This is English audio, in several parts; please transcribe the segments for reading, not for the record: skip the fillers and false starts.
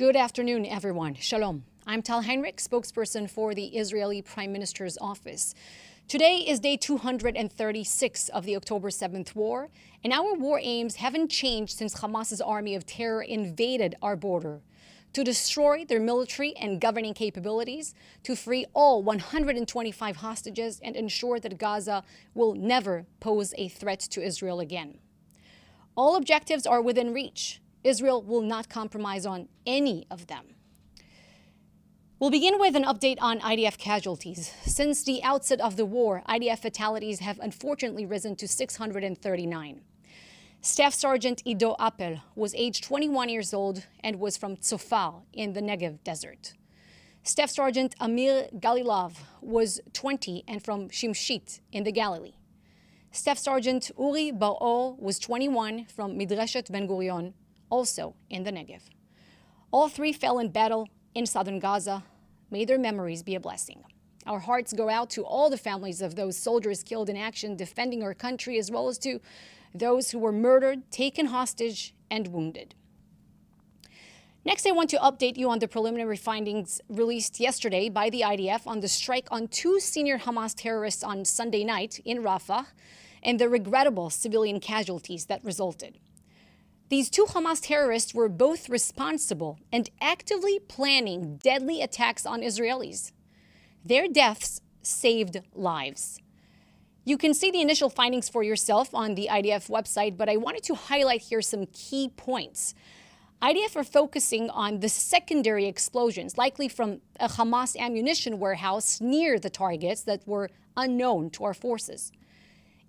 Good afternoon, everyone. Shalom. I'm Tal Heinrich, spokesperson for the Israeli Prime Minister's office. Today is day 236 of the October 7th war, and our war aims haven't changed since Hamas's army of terror invaded our border. To destroy their military and governing capabilities, to free all 125 hostages, and ensure that Gaza will never pose a threat to Israel again. All objectives are within reach. Israel will not compromise on any of them. We'll begin with an update on IDF casualties. Since the outset of the war, IDF fatalities have unfortunately risen to 639. Staff Sergeant Ido Appel was aged 21 years old and was from Tzofar in the Negev desert. Staff Sergeant Amir Galilov was 20 and from Shimshit in the Galilee. Staff Sergeant Uri Bar-Or was 21 from Midreshet Ben Gurion, also in the Negev. All three fell in battle in southern Gaza. May their memories be a blessing. Our hearts go out to all the families of those soldiers killed in action defending our country, as well as to those who were murdered, taken hostage, and wounded. Next, I want to update you on the preliminary findings released yesterday by the IDF on the strike on two senior Hamas terrorists on Sunday night in Rafah and the regrettable civilian casualties that resulted. These two Hamas terrorists were both responsible and actively planning deadly attacks on Israelis. Their deaths saved lives. You can see the initial findings for yourself on the IDF website, but I wanted to highlight here some key points. IDF are focusing on the secondary explosions, likely from a Hamas ammunition warehouse near the targets that were unknown to our forces.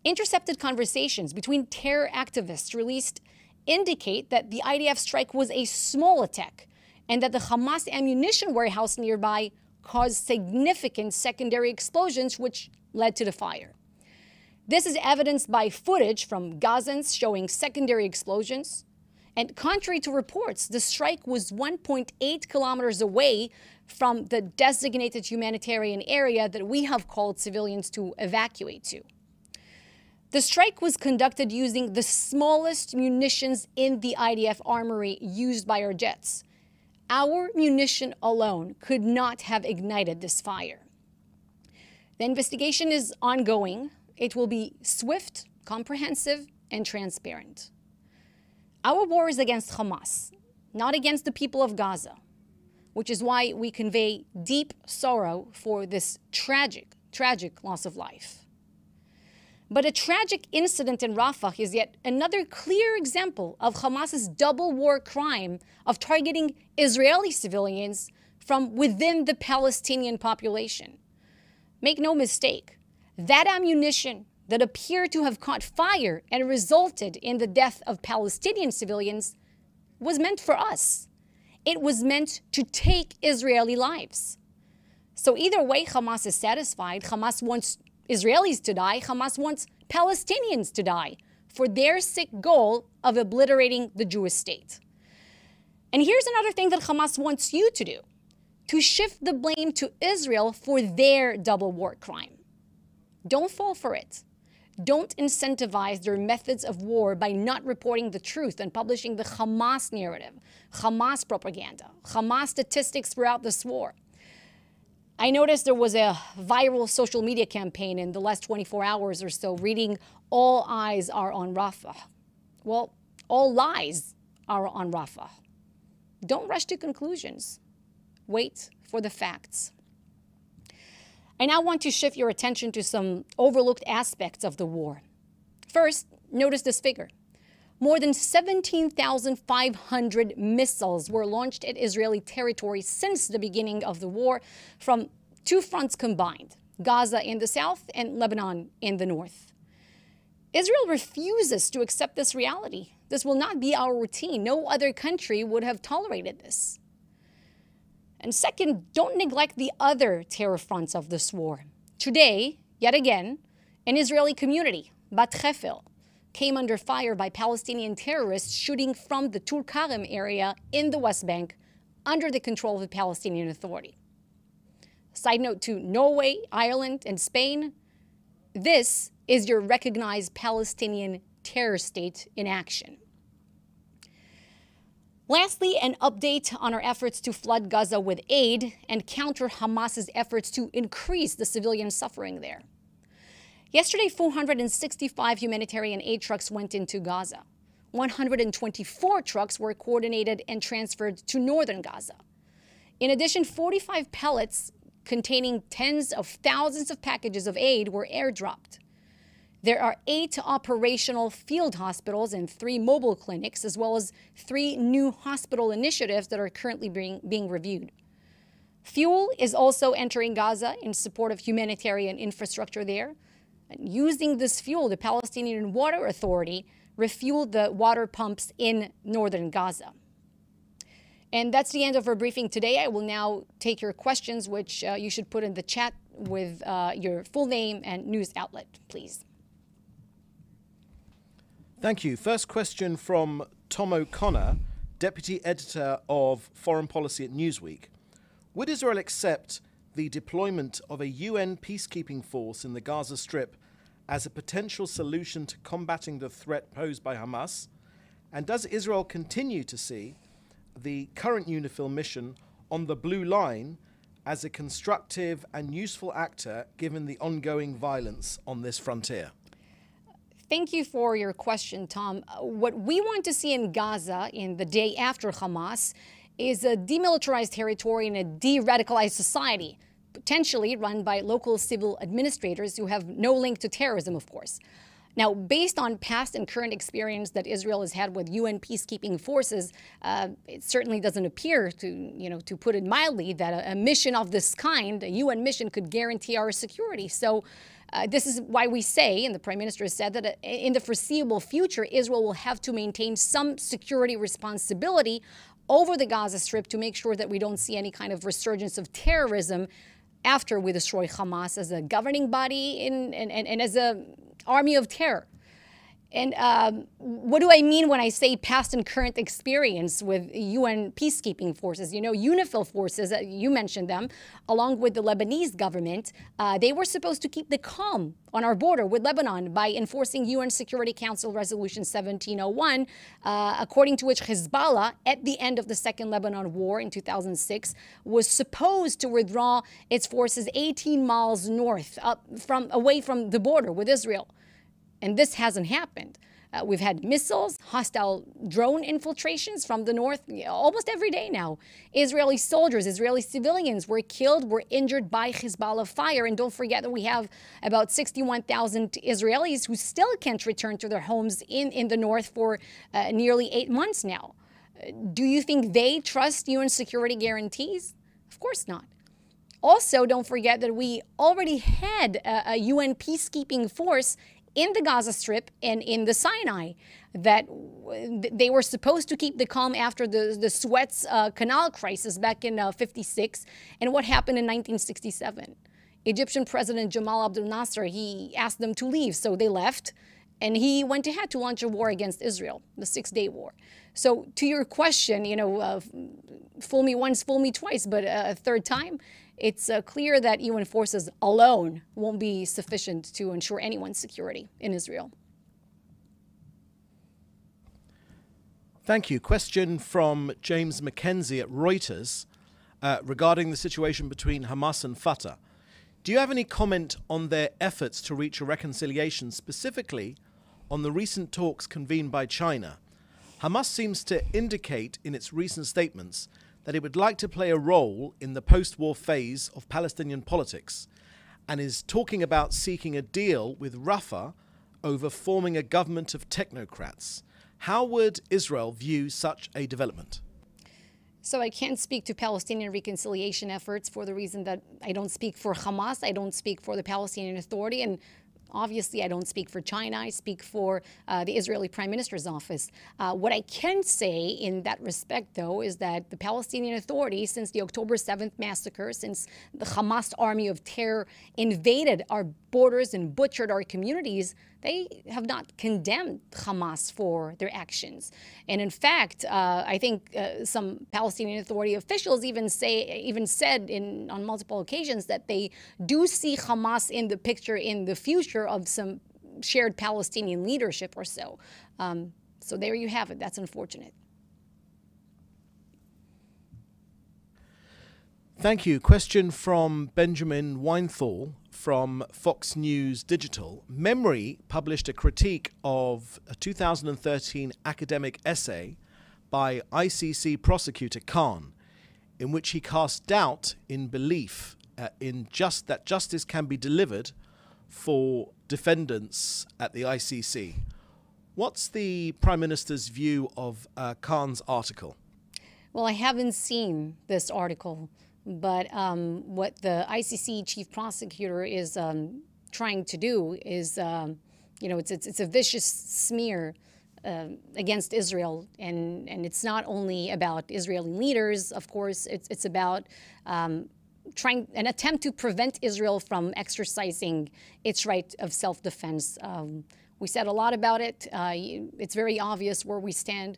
Intercepted conversations between terror activists released indicate that the IDF strike was a small attack and that the Hamas ammunition warehouse nearby caused significant secondary explosions which led to the fire. This is evidenced by footage from Gazans showing secondary explosions. And contrary to reports, the strike was 1.8 kilometers away from the designated humanitarian area that we have called civilians to evacuate to. The strike was conducted using the smallest munitions in the IDF armory used by our jets. Our munition alone could not have ignited this fire. The investigation is ongoing. It will be swift, comprehensive, and transparent. Our war is against Hamas, not against the people of Gaza, which is why we convey deep sorrow for this tragic loss of life. But a tragic incident in Rafah is yet another clear example of Hamas's double war crime of targeting Israeli civilians from within the Palestinian population. Make no mistake, that ammunition that appeared to have caught fire and resulted in the death of Palestinian civilians was meant for us. It was meant to take Israeli lives. So either way, Hamas is satisfied. Hamas wants Israelis to die. Hamas wants Palestinians to die for their sick goal of obliterating the Jewish state. And here's another thing that Hamas wants you to do: to shift the blame to Israel for their double war crime. Don't fall for it. Don't incentivize their methods of war by not reporting the truth and publishing the Hamas narrative, Hamas propaganda, Hamas statistics throughout this war. I noticed there was a viral social media campaign in the last 24 hours or so reading "All eyes are on Rafah." Well, all lies are on Rafah. Don't rush to conclusions. Wait for the facts. I now want to shift your attention to some overlooked aspects of the war. First, notice this figure. More than 17,500 missiles were launched at Israeli territory since the beginning of the war from two fronts combined, Gaza in the south and Lebanon in the north. Israel refuses to accept this reality. This will not be our routine. No other country would have tolerated this. And second, don't neglect the other terror fronts of this war. Today, yet again, an Israeli community, Bat Hefel, came under fire by Palestinian terrorists shooting from the Tulkarem area in the West Bank under the control of the Palestinian Authority. Side note to Norway, Ireland, and Spain, this is your recognized Palestinian terror state in action. Lastly, an update on our efforts to flood Gaza with aid and counter Hamas's efforts to increase the civilian suffering there. Yesterday, 465 humanitarian aid trucks went into Gaza. 124 trucks were coordinated and transferred to northern Gaza. In addition, 45 pallets containing tens of thousands of packages of aid were airdropped. There are 8 operational field hospitals and 3 mobile clinics, as well as 3 new hospital initiatives that are currently being reviewed. Fuel is also entering Gaza in support of humanitarian infrastructure there. And using this fuel, the Palestinian Water Authority refueled the water pumps in northern Gaza. And that's the end of our briefing today. I will now take your questions, which you should put in the chat with your full name and news outlet, please. Thank you. First question from Tom O'Connor, Deputy Editor of Foreign Policy at Newsweek. Would Israel accept the deployment of a UN peacekeeping force in the Gaza Strip as a potential solution to combating the threat posed by Hamas? And does Israel continue to see the current UNIFIL mission on the Blue Line as a constructive and useful actor given the ongoing violence on this frontier? Thank you for your question, Tom. What we want to see in Gaza in the day after Hamas is a demilitarized territory and a de-radicalized society, potentially run by local civil administrators who have no link to terrorism, of course. Now, based on past and current experience that Israel has had with UN peacekeeping forces, it certainly doesn't appear, to put it mildly, that a mission of this kind, a UN mission, could guarantee our security. So this is why we say, and the Prime Minister has said, that in the foreseeable future, Israel will have to maintain some security responsibility over the Gaza Strip to make sure that we don't see any kind of resurgence of terrorism after we destroy Hamas as a governing body and as an army of terror. And what do I mean when I say past and current experience with UN peacekeeping forces? You know, UNIFIL forces, you mentioned them, along with the Lebanese government, they were supposed to keep the calm on our border with Lebanon by enforcing UN Security Council Resolution 1701, according to which Hezbollah, at the end of the Second Lebanon War in 2006, was supposed to withdraw its forces 18 miles north, away from the border with Israel. And this hasn't happened. We've had missiles, hostile drone infiltrations from the north almost every day now. Israeli soldiers, Israeli civilians were killed, were injured by Hezbollah fire. And don't forget that we have about 61,000 Israelis who still can't return to their homes in the north for nearly 8 months now. Do you think they trust UN security guarantees? Of course not. Also, don't forget that we already had a UN peacekeeping force in the Gaza Strip and in the Sinai, that they were supposed to keep the calm after the Suez Canal crisis back in '56 and what happened in 1967. Egyptian President Jamal Abdel Nasser, he asked them to leave, so they left, and he went ahead to launch a war against Israel, the Six-Day War. So to your question, fool me once, fool me twice, but a third time, it's clear that UN forces alone won't be sufficient to ensure anyone's security in Israel. Thank you. Question from James Mackenzie at Reuters regarding the situation between Hamas and Fatah. Do you have any comment on their efforts to reach a reconciliation, specifically on the recent talks convened by China? Hamas seems to indicate in its recent statements that it would like to play a role in the post-war phase of Palestinian politics and is talking about seeking a deal with Rafah over forming a government of technocrats. How would Israel view such a development? So I can't speak to Palestinian reconciliation efforts for the reason that I don't speak for Hamas, I don't speak for the Palestinian Authority, and obviously, I don't speak for China. I speak for the Israeli Prime Minister's office. What I can say in that respect, though, is that the Palestinian Authority, since the October 7th massacre, since the Hamas army of terror invaded our borders and butchered our communities, they have not condemned Hamas for their actions. And in fact, I think some Palestinian Authority officials even said on multiple occasions that they do see Hamas in the picture in the future of some shared Palestinian leadership or so. So there you have it. That's unfortunate. Thank you. Question from Benjamin Weinthal from Fox News Digital. Memory published a critique of a 2013 academic essay by ICC prosecutor Khan, in which he cast doubt in belief that justice can be delivered for defendants at the ICC. What's the Prime Minister's view of Khan's article? Well, I haven't seen this article, but what the ICC chief prosecutor is trying to do is, it's a vicious smear against Israel, and it's not only about Israeli leaders. Of course, it's about trying an attempt to prevent Israel from exercising its right of self-defense. We said a lot about it. It's very obvious where we stand.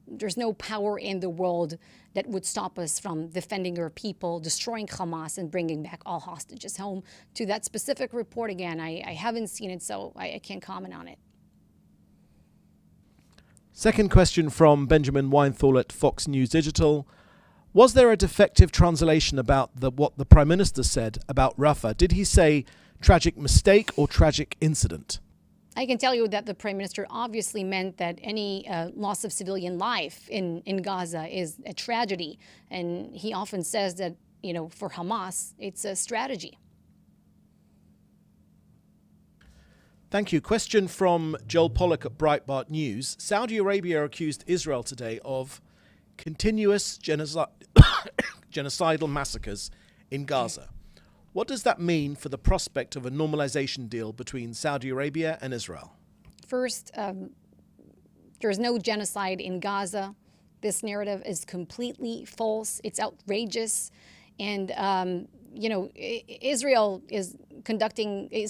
There's no power in the world that would stop us from defending our people, destroying Hamas, and bringing back all hostages home. To that specific report, again, I haven't seen it, so I can't comment on it. Second question from Benjamin Weinthal at Fox News Digital. Was there a defective translation about what the Prime Minister said about Rafah? Did he say tragic mistake or tragic incident? I can tell you that the Prime Minister obviously meant that any loss of civilian life in Gaza is a tragedy. And he often says that, for Hamas, it's a strategy. Thank you. Question from Joel Pollack at Breitbart News. Saudi Arabia accused Israel today of continuous genocidal massacres in Gaza. What does that mean for the prospect of a normalization deal between Saudi Arabia and Israel? First, there's no genocide in Gaza. This narrative is completely false. It's outrageous. And, Israel is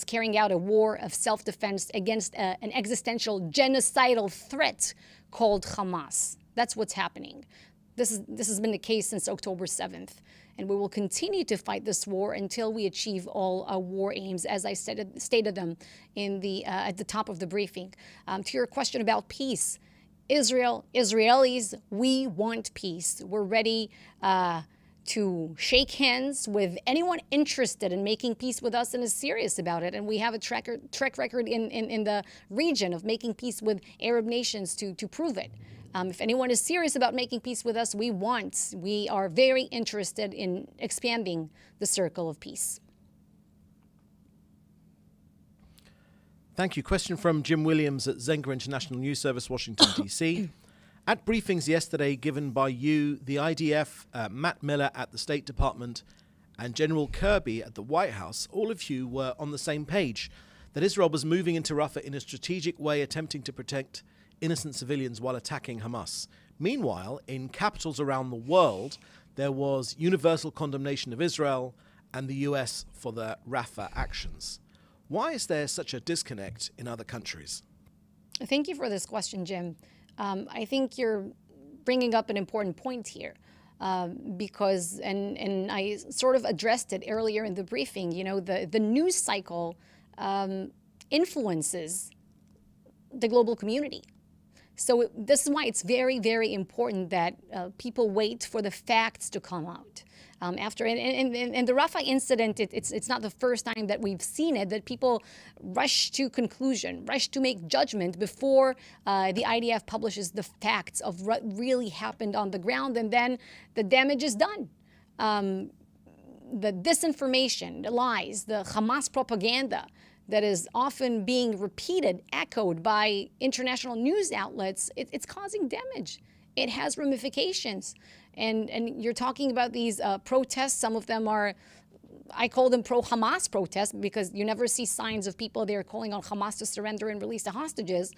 carrying out a war of self-defense against an existential genocidal threat called Hamas. That's what's happening. This has been the case since October 7th. And we will continue to fight this war until we achieve all our war aims, as I stated them at the top of the briefing. To your question about peace, Israelis, we want peace. We're ready to shake hands with anyone interested in making peace with us and is serious about it. And we have a track record in the region of making peace with Arab nations to prove it. If anyone is serious about making peace with us, we are very interested in expanding the circle of peace. Thank you. Question from Jim Williams at Zenga International News Service, Washington, D.C. At briefings yesterday given by you, the IDF, Matt Miller at the State Department, and General Kirby at the White House, all of you were on the same page that Israel was moving into Rafah in a strategic way, attempting to protect innocent civilians while attacking Hamas. Meanwhile, in capitals around the world, there was universal condemnation of Israel and the US for the Rafah actions. Why is there such a disconnect in other countries? Thank you for this question, Jim. I think you're bringing up an important point here because, and I sort of addressed it earlier in the briefing, the news cycle influences the global community. So this is why it's very, very important that people wait for the facts to come out. And the Rafah incident, it's not the first time that we've seen it, that people rush to conclusion, rush to make judgment before the IDF publishes the facts of what really happened on the ground, and then the damage is done. The disinformation, the lies, the Hamas propaganda that is often being repeated, echoed by international news outlets, it's causing damage. It has ramifications. And you're talking about these protests. Some of them are, I call them pro-Hamas protests because you never see signs of people there calling on Hamas to surrender and release the hostages.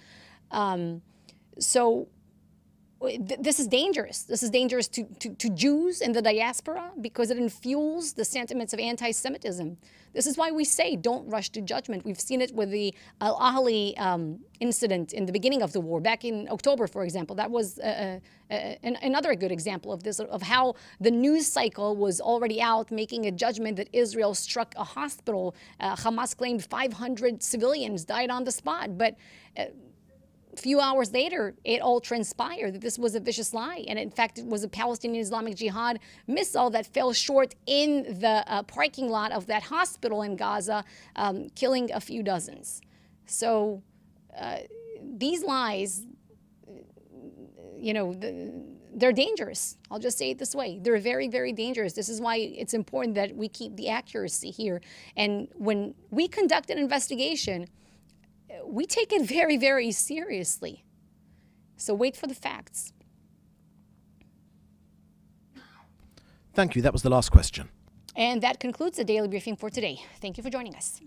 This is dangerous. This is dangerous to Jews in the diaspora because it infuels the sentiments of anti-Semitism. This is why we say don't rush to judgment. We've seen it with the Al-Ahli incident in the beginning of the war, back in October, for example. That was another good example of this, of how the news cycle was already out making a judgment that Israel struck a hospital. Hamas claimed 500 civilians died on the spot. But few hours later, it all transpired that this was a vicious lie. And in fact, it was a Palestinian Islamic Jihad missile that fell short in the parking lot of that hospital in Gaza, killing a few dozens. So these lies, you know, they're dangerous. I'll just say it this way. They're very, very dangerous. This is why it's important that we keep the accuracy here. And when we conduct an investigation, we take it very, very seriously. So wait for the facts. Thank you. That was the last question. And that concludes the Daily Briefing for today. Thank you for joining us.